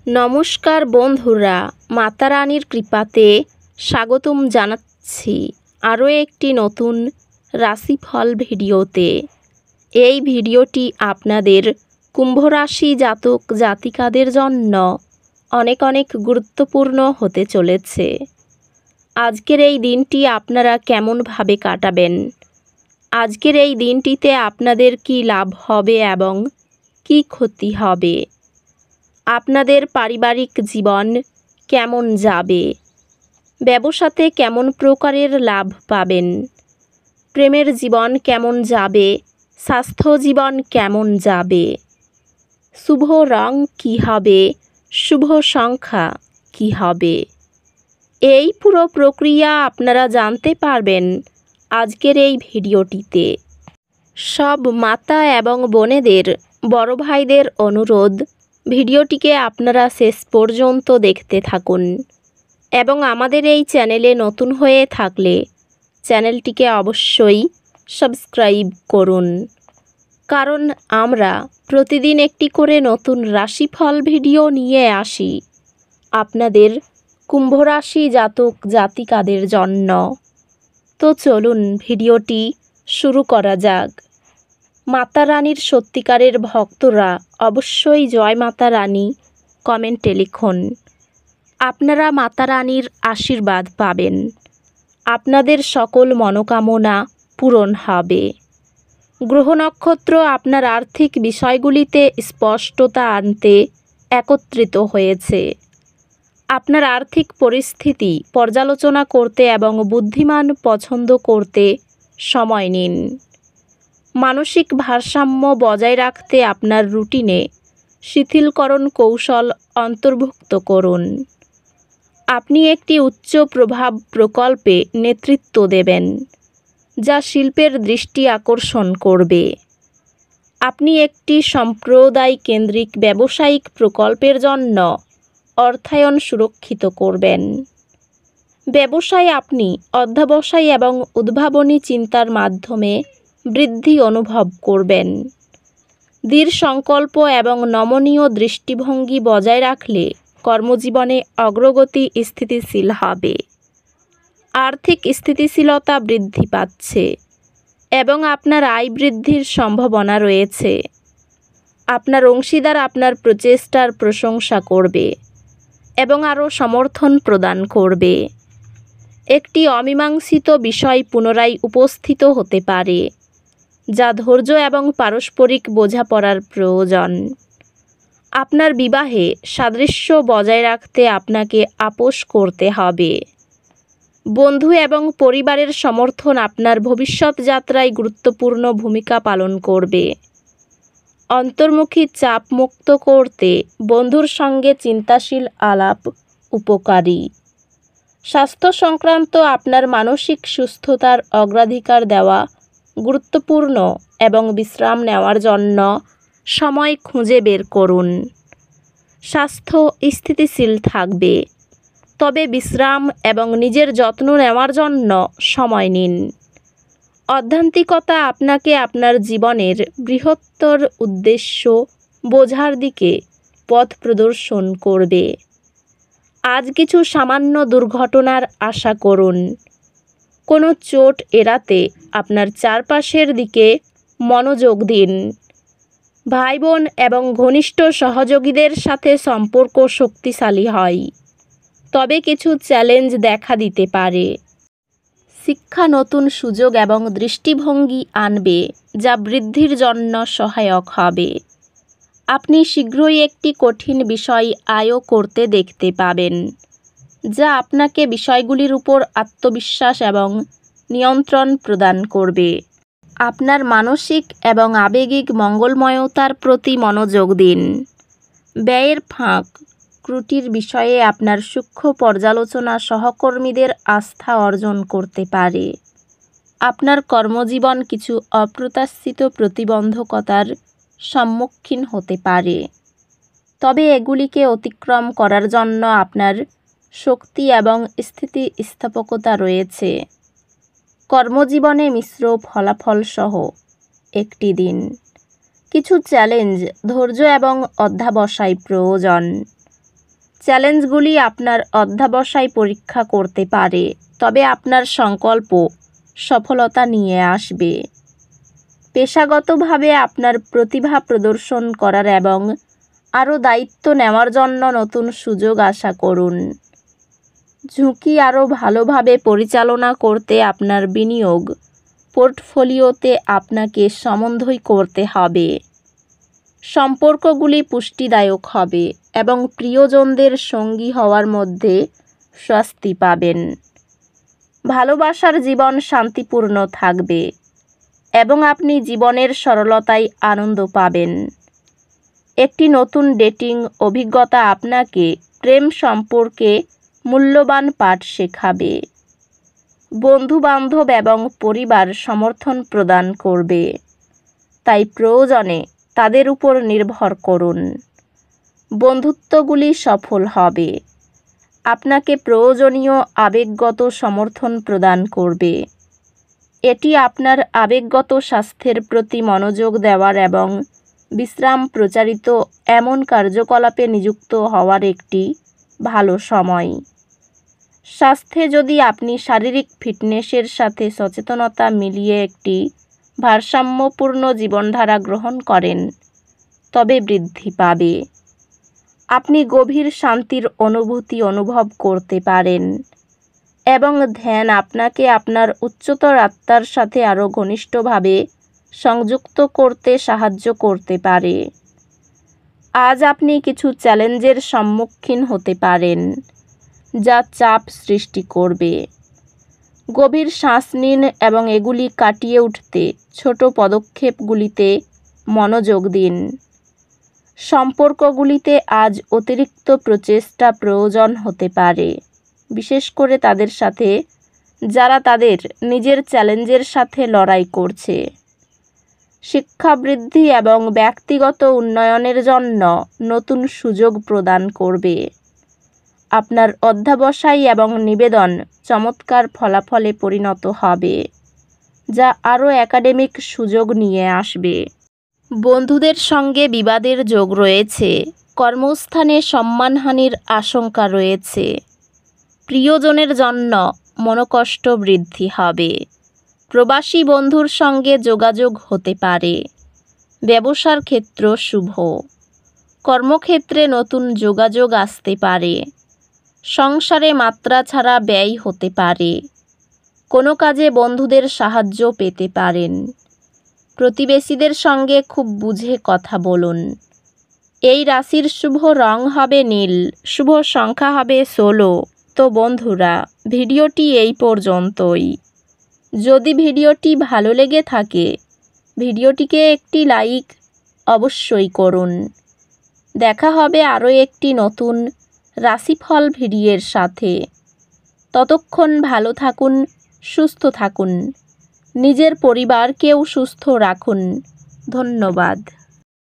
নমস্কার বন্ধুরা, মাতা রানীর কৃপাতে স্বাগতম জানাচ্ছি আরও একটি নতুন রাশিফল ভিডিওতে। এই ভিডিওটি আপনাদের কুম্ভ রাশি জাতক জাতিকাদের জন্য অনেক অনেক গুরুত্বপূর্ণ হতে চলেছে। আজকের এই দিনটি আপনারা কেমনভাবে কাটাবেন, আজকের এই দিনটিতে আপনাদের কি লাভ হবে এবং কি ক্ষতি হবে, আপনাদের পারিবারিক জীবন কেমন যাবে, ব্যবসাতে কেমন প্রকারের লাভ পাবেন, প্রেমের জীবন কেমন যাবে, স্বাস্থ্য জীবন কেমন যাবে, শুভ রং কী হবে, শুভ সংখ্যা কী হবে, এই পুরো প্রক্রিয়া আপনারা জানতে পারবেন আজকের এই ভিডিওটিতে। সব মাতা এবং বোনেদের, বড় ভাইদের অনুরোধ, ভিডিওটিকে আপনারা শেষ পর্যন্ত দেখতে থাকুন এবং আমাদের এই চ্যানেলে নতুন হয়ে থাকলে চ্যানেলটিকে অবশ্যই সাবস্ক্রাইব করুন, কারণ আমরা প্রতিদিন একটি করে নতুন রাশিফল ভিডিও নিয়ে আসি আপনাদের কুম্ভ রাশি জাতক জাতিকাদের জন্য। তো চলুন ভিডিওটি শুরু করা যাক। মাতা রানীর সত্যিকারের ভক্তরা অবশ্যই জয় মাতা রানী কমেন্টে লিখুন। আপনারা মাতা রানীর আশীর্বাদ পাবেন, আপনাদের সকল মনোকামনা পূরণ হবে। গ্রহ নক্ষত্র আপনার আর্থিক বিষয়গুলিতে স্পষ্টতা আনতে একত্রিত হয়েছে। আপনার আর্থিক পরিস্থিতি পর্যালোচনা করতে এবং বুদ্ধিমান পছন্দ করতে সময় নিন। মানসিক ভারসাম্য বজায় রাখতে আপনার রুটিনে শিথিলকরণ কৌশল অন্তর্ভুক্ত করুন। আপনি একটি উচ্চ প্রভাব প্রকল্পে নেতৃত্ব দেবেন, যা শিল্পের দৃষ্টি আকর্ষণ করবে। আপনি একটি সম্প্রদায় কেন্দ্রিক ব্যবসায়িক প্রকল্পের জন্য অর্থায়ন সুরক্ষিত করবেন। ব্যবসায় আপনি অধ্যবসায় এবং উদ্ভাবনী চিন্তার মাধ্যমে বৃদ্ধি অনুভব করবেন। দৃঢ় সংকল্প এবং নমনীয় দৃষ্টিভঙ্গি বজায় রাখলে কর্মজীবনে অগ্রগতি স্থিতিশীল হবে। আর্থিক স্থিতিশীলতা বৃদ্ধি পাচ্ছে এবং আপনার আয় বৃদ্ধির সম্ভাবনা রয়েছে। আপনার অংশীদার আপনার প্রচেষ্টার প্রশংসা করবে এবং আরও সমর্থন প্রদান করবে। একটি অমীমাংসিত বিষয় পুনরায় উপস্থিত হতে পারে, যা ধৈর্য এবং পারস্পরিক বোঝাপড়ার প্রয়োজন। আপনার বিবাহে সাদৃশ্য বজায় রাখতে আপনাকে আপোস করতে হবে। বন্ধু এবং পরিবারের সমর্থন আপনার ভবিষ্যৎ যাত্রায় গুরুত্বপূর্ণ ভূমিকা পালন করবে। অন্তর্মুখী চাপ মুক্ত করতে বন্ধুর সঙ্গে চিন্তাশীল আলাপ উপকারী। স্বাস্থ্য সংক্রান্ত আপনার মানসিক সুস্থতার অগ্রাধিকার দেওয়া গুরুত্বপূর্ণ এবং বিশ্রাম নেওয়ার জন্য সময় খুঁজে বের করুন। স্বাস্থ্য স্থিতিশীল থাকবে, তবে বিশ্রাম এবং নিজের যত্ন নেওয়ার জন্য সময় নিন। অধ্যাত্মিকতা আপনাকে আপনার জীবনের বৃহত্তর উদ্দেশ্য বোঝার দিকে পথ প্রদর্শন করবে। আজ কিছু সামান্য দুর্ঘটনার আশা করুন। কোনো চোট এড়াতে আপনার চারপাশের দিকে মনোযোগ দিন। ভাই বোন এবং ঘনিষ্ঠ সহযোগীদের সাথে সম্পর্ক শক্তিশালী হয়, তবে কিছু চ্যালেঞ্জ দেখা দিতে পারে। শিক্ষা নতুন সুযোগ এবং দৃষ্টিভঙ্গি আনবে, যা বৃদ্ধির জন্য সহায়ক হবে। আপনি শীঘ্রই একটি কঠিন বিষয় আয়ত্ত করতে দেখতে পাবেন, যা আপনাকে বিষয়গুলির উপর আত্মবিশ্বাস এবং নিয়ন্ত্রণ প্রদান করবে। আপনার মানসিক এবং আবেগিক মঙ্গলময়তার প্রতি মনোযোগ দিন। ব্যয়ের ফাঁক ত্রুটির বিষয়ে আপনার সূক্ষ্ম পর্যালোচনা সহকর্মীদের আস্থা অর্জন করতে পারে। আপনার কর্মজীবন কিছু অপ্রত্যাশিত প্রতিবন্ধকতার সম্মুখীন হতে পারে, তবে এগুলিকে অতিক্রম করার জন্য আপনার শক্তি এবং স্থিতিস্থাপকতা রয়েছে। কর্মজীবনে মিশ্র ফলাফল সহ একটি দিন। কিছু চ্যালেঞ্জ, ধৈর্য এবং অধ্যবসায় প্রয়োজন। চ্যালেঞ্জগুলি আপনার অধ্যবসায় পরীক্ষা করতে পারে, তবে আপনার সংকল্প সফলতা নিয়ে আসবে। পেশাগতভাবে আপনার প্রতিভা প্রদর্শন করার এবং আরও দায়িত্ব নেওয়ার জন্য নতুন সুযোগ আশা করুন। ঝুঁকি আরও ভালোভাবে পরিচালনা করতে আপনার বিনিয়োগ পোর্টফোলিওতে আপনাকে সমন্বয় করতে হবে। সম্পর্কগুলি পুষ্টিদায়ক হবে এবং প্রিয়জনদের সঙ্গী হওয়ার মধ্যে স্বস্তি পাবেন। ভালোবাসার জীবন শান্তিপূর্ণ থাকবে এবং আপনি জীবনের সরলতায় আনন্দ পাবেন। একটি নতুন ডেটিং অভিজ্ঞতা আপনাকে প্রেম সম্পর্কে মূল্যবান পাঠ শেখাবে। বন্ধুবান্ধব এবং পরিবার সমর্থন প্রদান করবে, তাই প্রয়োজনে তাদের উপর নির্ভর করুন। বন্ধুত্বগুলি সফল হবে, আপনাকে প্রয়োজনীয় আবেগগত সমর্থন প্রদান করবে। এটি আপনার আবেগগত স্বাস্থ্যের প্রতি মনোযোগ দেওয়ার এবং বিশ্রাম প্রচারিত এমন কার্যকলাপে নিযুক্ত হওয়ার একটি ভালো সময়। স্বাস্থ্যে যদি আপনি শারীরিক ফিটনেসের সাথে সচেতনতা মিলিয়ে একটি ভারসাম্যপূর্ণ জীবনধারা গ্রহণ করেন, তবে বৃদ্ধি পাবে। আপনি গভীর শান্তির অনুভূতি অনুভব করতে পারেন এবং ধ্যান আপনাকে আপনার উচ্চতর আত্মার সাথে আরও ঘনিষ্ঠভাবে সংযুক্ত করতে সাহায্য করতে পারে। আজ আপনি কিছু চ্যালেঞ্জের সম্মুখীন হতে পারেন, যা চাপ সৃষ্টি করবে। গভীর শ্বাস নিন এবং এগুলি কাটিয়ে উঠতে ছোট পদক্ষেপগুলিতে মনোযোগ দিন। সম্পর্কগুলিতে আজ অতিরিক্ত প্রচেষ্টা প্রয়োজন হতে পারে, বিশেষ করে তাদের সাথে যারা তাদের নিজের চ্যালেঞ্জের সাথে লড়াই করছে। শিক্ষা বৃদ্ধি এবং ব্যক্তিগত উন্নয়নের জন্য নতুন সুযোগ প্রদান করবে। আপনার অধ্যবসায় এবং নিবেদন চমৎকার ফলাফলে পরিণত হবে, যা আরও একাডেমিক সুযোগ নিয়ে আসবে। বন্ধুদের সঙ্গে বিবাদের যোগ রয়েছে। কর্মস্থানে সম্মানহানির আশঙ্কা রয়েছে। প্রিয়জনের জন্য মনোকষ্ট বৃদ্ধি হবে। প্রবাসী বন্ধুর সঙ্গে যোগাযোগ হতে পারে। ব্যবসার ক্ষেত্র শুভ। কর্মক্ষেত্রে নতুন যোগাযোগ আসতে পারে। সংসারে মাত্রা ছাড়া ব্যয় হতে পারে। কোনো কাজে বন্ধুদের সাহায্য পেতে পারেন। প্রতিবেশীদের সঙ্গে খুব বুঝে কথা বলুন। এই রাশির শুভ রং হবে নীল, শুভ সংখ্যা হবে 16। তো বন্ধুরা, ভিডিওটি এই পর্যন্তই। যদি ভিডিওটি ভালো লেগে থাকে, ভিডিওটিকে একটি লাইক অবশ্যই করুন। দেখা হবে আরও একটি নতুন রাশিফল ভিডিওর সাথে। ততক্ষণ ভালো থাকুন, সুস্থ থাকুন, নিজের পরিবারকেও সুস্থ রাখুন। ধন্যবাদ।